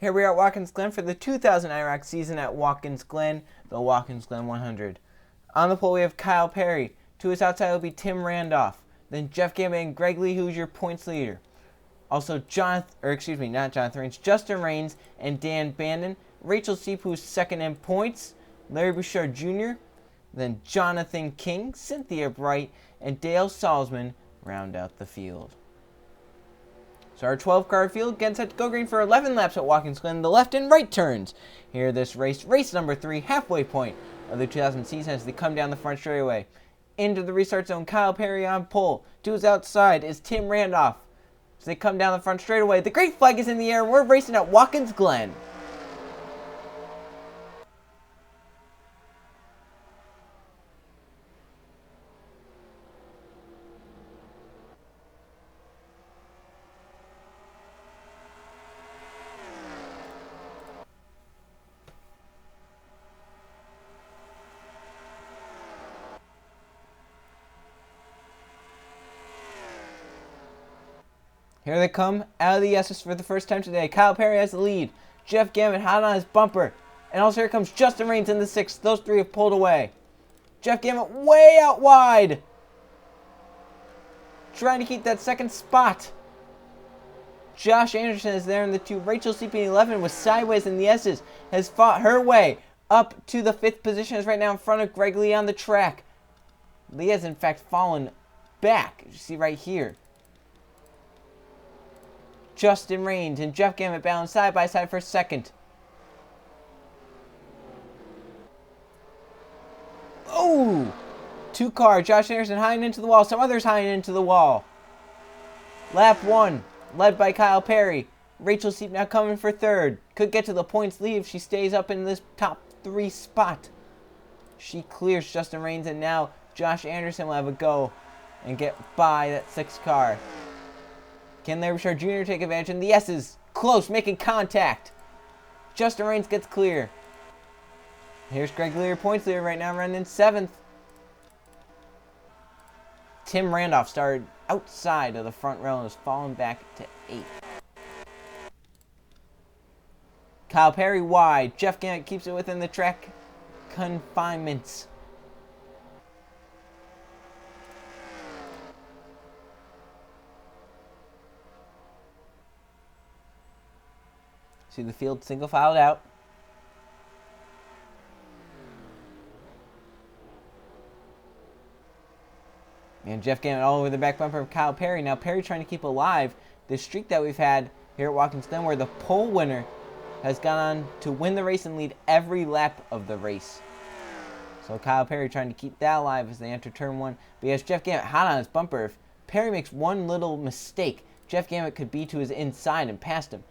Here we are at Watkins Glen for the 2000 IROC season at Watkins Glen, the Watkins Glen 100. On the pole we have Kyle Perry. To his outside will be Tim Randolph. Then Jeff Gambit and Greg Lee, who's your points leader. Also Justin Raines and Dan Bandon. Rachel Seep, who's second in points. Larry Bouchard Jr. Then Jonathan King, Cynthia Bright, and Dale Salzman round out the field. So our 12-car field gets set to go green for 11 laps at Watkins Glen, the left and right turns. Here this race number 3, halfway point of the 2000 season as they come down the front straightaway. Into the restart zone, Kyle Perry on pole. To his outside is Tim Randolph. As they come down the front straightaway, the great flag is in the air and we're racing at Watkins Glen. Here they come out of the S's for the first time today. Kyle Perry has the lead. Jeff Gambit hot on his bumper. And also here comes Justin Raines in the 6th. Those three have pulled away. Jeff Gambit way out wide. Trying to keep that second spot. Josh Anderson is there in the 2. Rachel CP11 was sideways in the S's. Has fought her way up to the 5th position. Is right now in front of Greg Lee on the track. Lee has in fact fallen back. You see right here. Justin Raines and Jeff Gambit balance side by side for second. Oh! 2-car, Josh Anderson high into the wall. Some others high into the wall. Lap 1, led by Kyle Perry. Rachel Seep now coming for 3rd. Could get to the points lead if she stays up in this top 3 spot. She clears Justin Raines, and now Josh Anderson will have a go and get by that 6th car. Can Larry Bouchard Jr. take advantage? And the S's close, making contact. Justin Raines gets clear. Here's Greg Lee, points leader right now, running in 7th. Tim Randolph started outside of the front row and has fallen back to 8th. Kyle Perry wide. Jeff Gambit keeps it within the track confinements. See the field single filed out. And Jeff Gambit all over the back bumper of Kyle Perry. Now Perry trying to keep alive this streak that we've had here at Watkins Glen, where the pole winner has gone on to win the race and lead every lap of the race. So Kyle Perry trying to keep that alive as they enter turn 1. But he has Jeff Gambit hot on his bumper. If Perry makes one little mistake, Jeff Gambit could be to his inside and past him.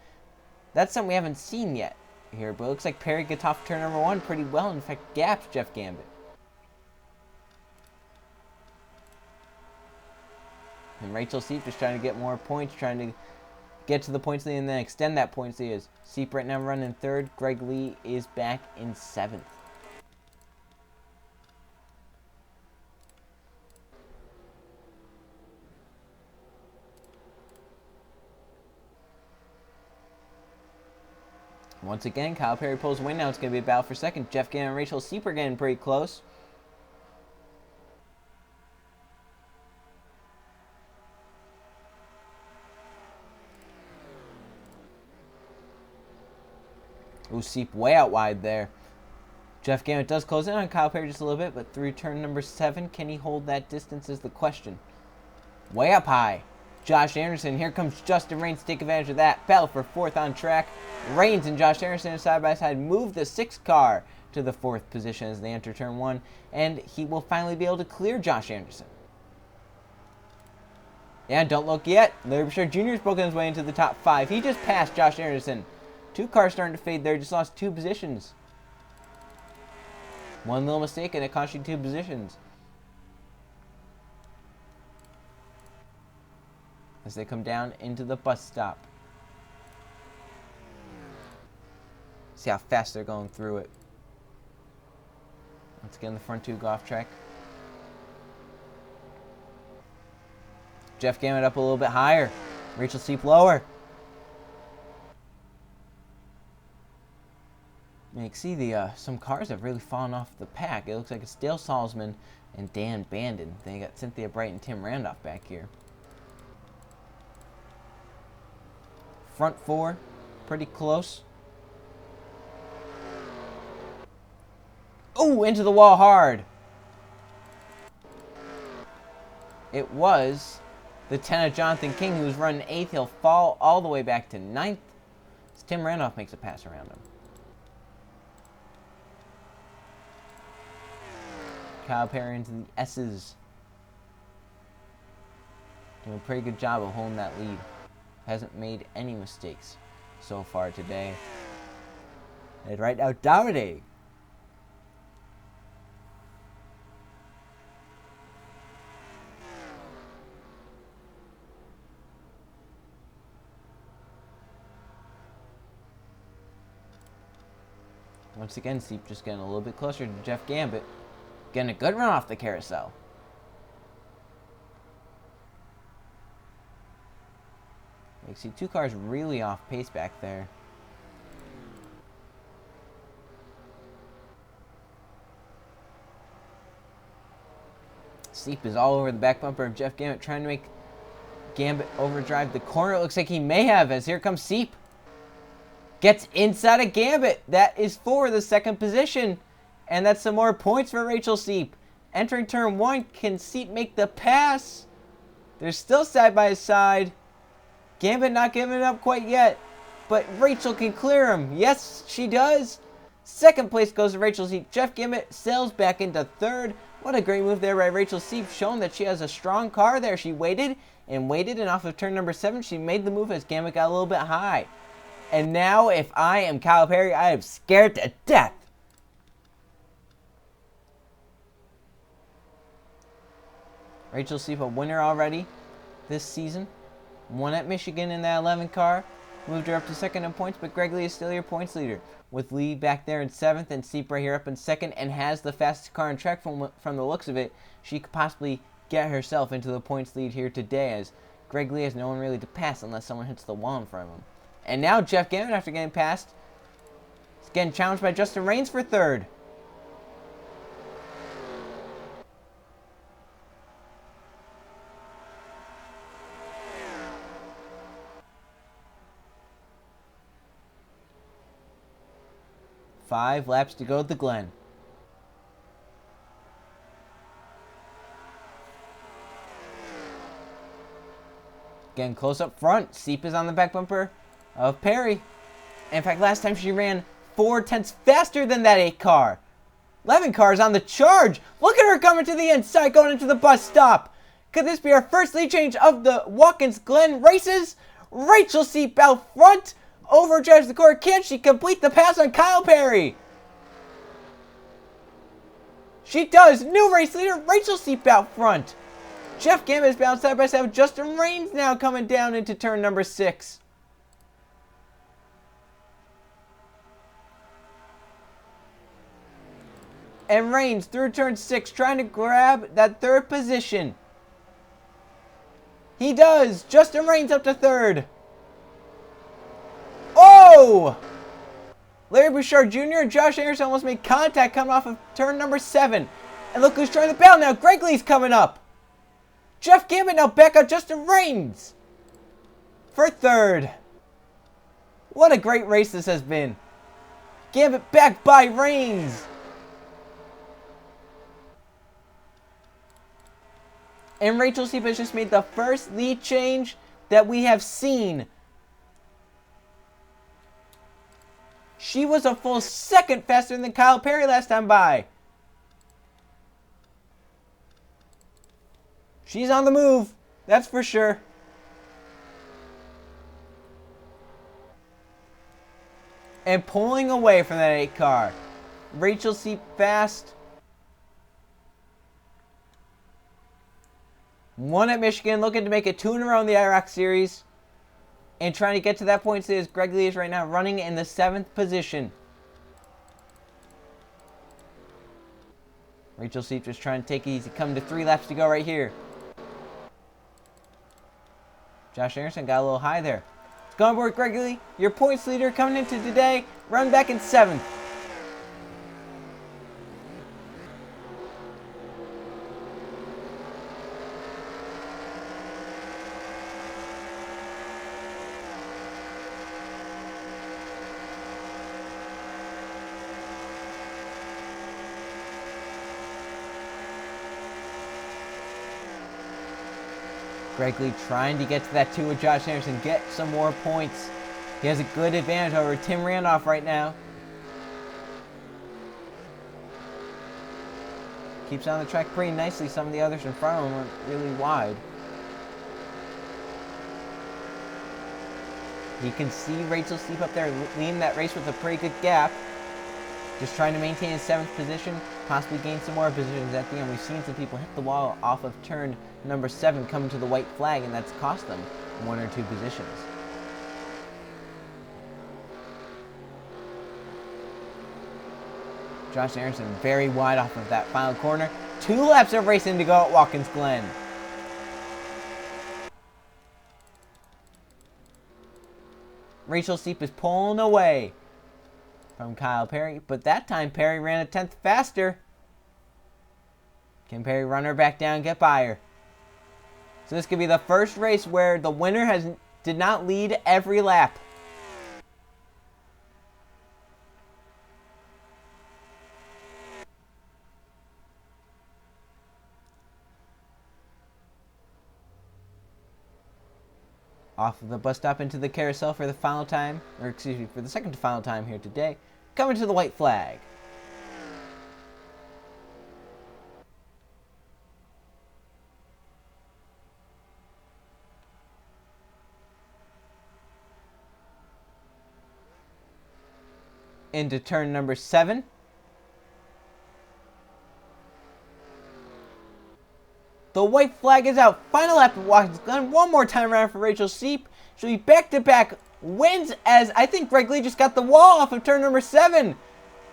That's something we haven't seen yet here, but it looks like Perry gets off turn number 1 pretty well. In fact, gaps Jeff Gambit. And Rachel Seep just trying to get more points, trying to get to the points lead and then extend that points lead. As Seep right now running 3rd. Greg Lee is back in 7th. Once again, Kyle Perry pulls away. Now it's going to be a battle for 2nd. Jeff Gambit and Rachel Seep are getting pretty close. Ooh, Seep way out wide there. Jeff Gambit does close in on Kyle Perry just a little bit, but through turn number 7, can he hold that distance is the question. Way up high. Josh Anderson, here comes Justin Raines to take advantage of that. Battle for 4th on track. Raines and Josh Anderson side by side move the 6th car to the 4th position as they enter turn 1, and he will finally be able to clear Josh Anderson. Yeah, don't look yet. Larry Bouchard Jr. has broken his way into the top 5. He just passed Josh Anderson. 2 cars starting to fade there, just lost 2 positions. One little mistake and it cost you 2 positions. As they come down into the bus stop. See how fast they're going through it. Once again, the front 2 go off track. Jeff Gambit up a little bit higher. Rachel Seep lower. And you can see some cars have really fallen off the pack. It looks like it's Dale Salzman and Dan Bandon. Then you got Cynthia Bright and Tim Randolph back here. Front four, pretty close. Oh, into the wall hard. It was the 10 of Jonathan King, who was running 8th. He'll fall all the way back to 9th. As Tim Randolph makes a pass around him. Kyle Perry into the S's. Doing a pretty good job of holding that lead. Hasn't made any mistakes so far today. And right now dominating. Once again, Seep just getting a little bit closer to Jeff Gambit. Getting a good run off the carousel. You see two cars really off pace back there. Seep is all over the back bumper of Jeff Gambit, trying to make Gambit overdrive the corner. It looks like he may have, as here comes Seep. Gets inside of Gambit. That is for the second position. And that's some more points for Rachel Seep. Entering turn 1, can Seep make the pass? They're still side by side. Gambit not giving it up quite yet. But Rachel can clear him. Yes, she does. Second place goes to Rachel Seep. Jeff Gambit sails back into third. What a great move there by Rachel Seep, showing that she has a strong car there. She waited, and off of turn number 7, she made the move as Gambit got a little bit high. And now, if I am Kyle Perry, I am scared to death. Rachel Seep, a winner already this season. Won at Michigan in that 11 car. Moved her up to second in points, but Greg Lee is still your points leader. With Lee back there in 7th and Seep right here up in 2nd, and has the fastest car on track from the looks of it. She could possibly get herself into the points lead here today, as Greg Lee has no one really to pass unless someone hits the wall in front of him. And now Jeff Gambit, after getting passed, is getting challenged by Justin Raines for 3rd. Five laps to go at the Glen. Getting close up front. Seep is on the back bumper of Perry. In fact, last time she ran 4/10 faster than that 8 car. 11 cars on the charge. Look at her coming to the inside, going into the bus stop. Could this be our first lead change of the Watkins Glen races? Rachel Seep out front. Overdrives the corner. Can she complete the pass on Kyle Perry? She does. New race leader, Rachel Seep out front. Jeff Gambit is bounced side by side with Justin Raines now coming down into turn number 6. And Raines through turn 6 trying to grab that 3rd position. He does. Justin Raines up to 3rd. Oh! Larry Bouchard Jr. and Josh Anderson almost made contact coming off of turn number 7. And look who's trying to battle now. Greg Lee's coming up. Jeff Gambit now back out Justin Raines for 3rd. What a great race this has been. Gambit back by Raines. And Rachel Seep has just made the first lead change that we have seen. She was a full second faster than Kyle Perry last time by. She's on the move, that's for sure. And pulling away from that 8 car. Rachel Seep fast. Won at Michigan, looking to make it 2 in a row in the IROC Series. And trying to get to that point, as Greg Lee is right now running in the 7th position. Rachel Seep just trying to take it easy. Coming to 3 laps to go right here. Josh Anderson got a little high there. Let's go on board, Greg Lee. Your points leader coming into today. Run back in 7th. Greg Lee trying to get to that 2 with Josh Anderson, get some more points. He has a good advantage over Tim Randolph right now. Keeps on the track pretty nicely. Some of the others in front of him are really wide. You can see Rachel Steep up there leading that race with a pretty good gap. Just trying to maintain his 7th position, possibly gain some more positions at the end. We've seen some people hit the wall off of turn number 7 coming to the white flag, and that's cost them 1 or 2 positions. Josh Anderson very wide off of that final corner. 2 laps of racing to go at Watkins Glen. Rachel Steep is pulling away from Kyle Perry, but that time Perry ran a 10th faster. Can Perry run her back down and get by her? So this could be the first race where the winner did not lead every lap. Off of the bus stop into the carousel for the final time, or excuse me, for the second to final time here today. Coming to the white flag. Into turn number 7. The white flag is out. Final lap of Watkins Glen. One more time around for Rachel Steep. She'll be back-to-back wins as I think Greg Lee just got the wall off of turn number 7.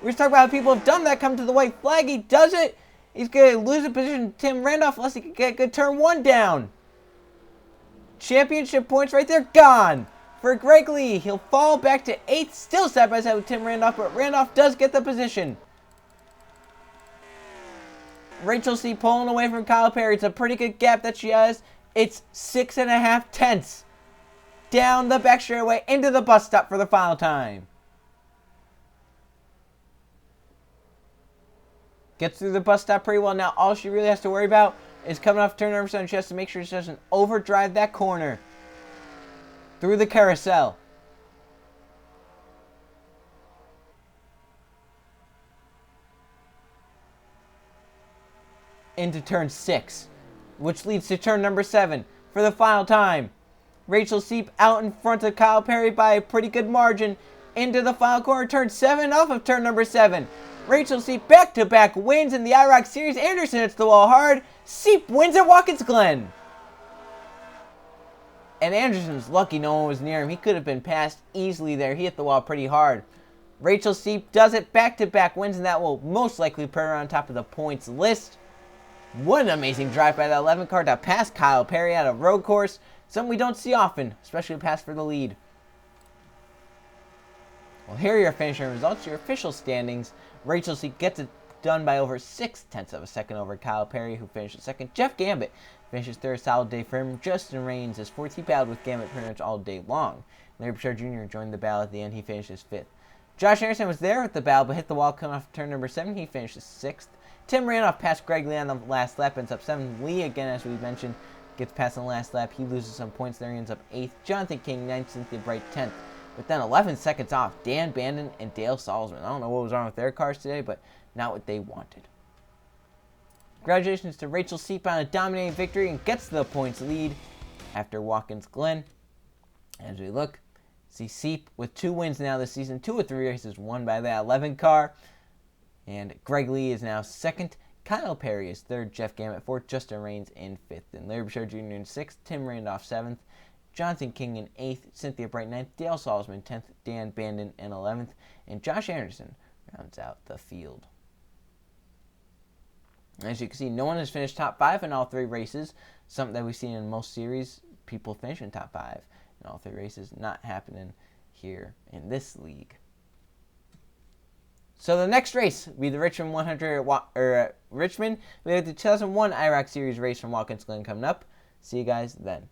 We're just talking about how people have done that, come to the white flag. He does it. He's going to lose a position to Tim Randolph unless he can get good turn 1 down. Championship points right there, gone. For Greg Lee, he'll fall back to 8th, still side by side with Tim Randolph, but Randolph does get the position. Rachel Steep pulling away from Kyle Perry. It's a pretty good gap that she has. It's 6.5 tenths down the back straightaway into the bus stop for the final time. Gets through the bus stop pretty well. Now all she really has to worry about is coming off turn number 7. She has to make sure she doesn't overdrive that corner through the carousel. Into turn 6, which leads to turn number 7 for the final time. Rachel Steep out in front of Kyle Perry by a pretty good margin into the final corner. Turn 7 off of turn number 7. Rachel Steep back-to-back wins in the IROC Series. Anderson hits the wall hard. Steep wins at Watkins Glen. And Anderson's lucky no one was near him. He could have been passed easily there. He hit the wall pretty hard. Rachel Steep does it back-to-back wins, and that will most likely put her on top of the points list. What an amazing drive by that 11 car to pass Kyle Perry at a road course. Something we don't see often, especially a pass for the lead. Well, here are your finishing results, your official standings. Rachel Steep gets it done by over 6/10 of a second over Kyle Perry, who finishes second. Jeff Gambit finishes third, solid day for him. Justin Raines is fourth. He battled with Gambit pretty much all day long. Larry Bouchard Jr. joined the battle at the end. He finishes fifth. Josh Anderson was there with the battle, but hit the wall coming off turn number 7. He finishes sixth. Tim Randolph passed Greg Lee on the last lap, ends up 7th. Lee, again, as we mentioned, gets past on the last lap. He loses some points there. He ends up 8th. Jonathan King, 9th. Cynthia Bright, 10th. But then 11 seconds off, Dan Bandon and Dale Salzman. I don't know what was wrong with their cars today, but not what they wanted. Congratulations to Rachel Steep on a dominating victory and gets the points lead after Watkins Glen. As we look, see Steep with 2 wins now this season. 2 of 3 races won by that 11 car. And Greg Lee is now second. Kyle Perry is third. Jeff Gamet fourth. Justin Raines in fifth. And Larry Bouchard Jr. in sixth. Tim Randolph 7th. Jonathan King in 8th. Cynthia Bright 9th. Dale Salzman 10th. Dan Bandon in 11th. And Josh Anderson rounds out the field. As you can see, no one has finished top 5 in all 3 races. Something that we've seen in most series, people finishing top 5 in all 3 races. Not happening here in this league. So the next race will be the Richmond 100, Richmond. We have the 2001 IROC Series race from Watkins Glen coming up. See you guys then.